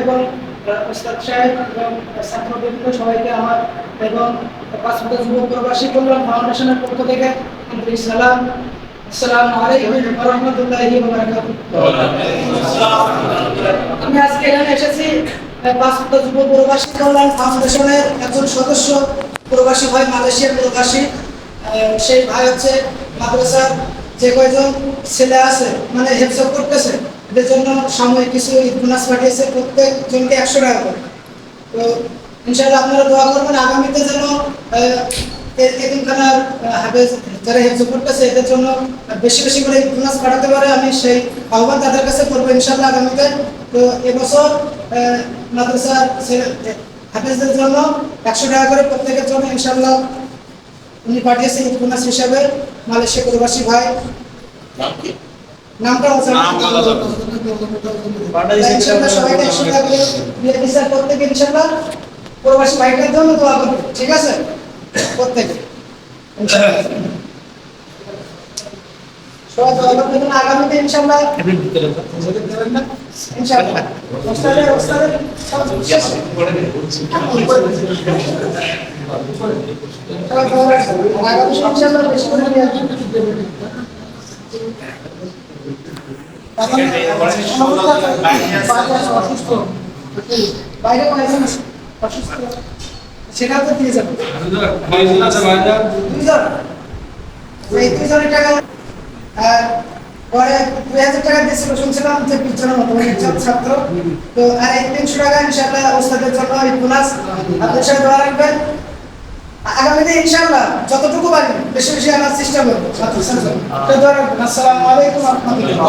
এবং ওস্তাদ সাহেব এবং ছাত্রবৃন্দ সবাইকে আমার এবং পাঁচমুখা যুব প্রবাসী কল্যাণ ফাউন্ডেশনের পক্ষ থেকে আন্তরিক সালাম। আসসালামু আলাইকুম ওয়া রাহমাতুল্লাহি ওয়া বারাকাতুহু। আমি আজকে এখানে এসেছি পাঁচমুখা যুব প্রবাসী কল্যাণ ফাউন্ডেশনের একজন সদস্য, প্রবাসী ভাই, মালয়েশিয়ার প্রবাসী। সেই ভাই হচ্ছে মাদ্রাসার যে কয়জন ছেলে আছে মানে হেফজ করতেছে, এদের জন্য সাময়িক কিছু বোনাস পাঠিয়েছে, প্রত্যেকজনকে 100 টাকা করে। তো ইনশাআল্লাহ আপনারা দোয়া করবেন আগামীতে যেন এতিমখানার হাফেজ যারা হেফজ করতেছে এদের জন্য বেশি বেশি করে বোনাস পাঠাতে পারে। আমি সেই আহ্বান তাদের কাছে করবো ইনশাআল্লাহ আগামীতে। তো এবছর মাদ্রাসার হাফেজদের জন্য 100 টাকা করে প্রত্যেকের জন্য ইনশাআল্লাহ উনি পাঠিয়েছেন বোনাস হিসাবে। মালয়েশিয়া প্রবাসী ভাই নামটা ইনশাআল্লাহ সবাইকে 100 টাকা করে দিয়ে দিচ্ছেন প্রত্যেকে ইনশাআল্লাহ। প্রবাসী ভাইদের জন্য দোয়া করবেন, ঠিক আছে? প্রত্যেকে ইনশাআল্লাহ সবাই দোয়া করবেন আগামীতে ইনশাআল্লাহ। ইনশাআল্লাহ ওস্তাদের সব শেষ করে আগামী ইনশাআল্লাহ বেশি করে নিয়ে আসবেন। বাইরে অসুস্থ সেটা তো দিয়ে যাবে 2,000 টাকা। পরে 2,000 টাকা দিয়েছিল শুনছিলাম যে পিছনের মতো ছাত্র। তো আর এই 300 টাকা ইনশাআল্লাহ ওস্তাদের জন্য এই বোনাস আপনার সাথে দোয়া রাখবেন। আগামীতে ইনশাআল্লাহ যতটুকু পারি বেশি বেশি আনার চেষ্টা করবো। আসসালামু আলাইকুম ওয়া রাহমাতুল্লাহ।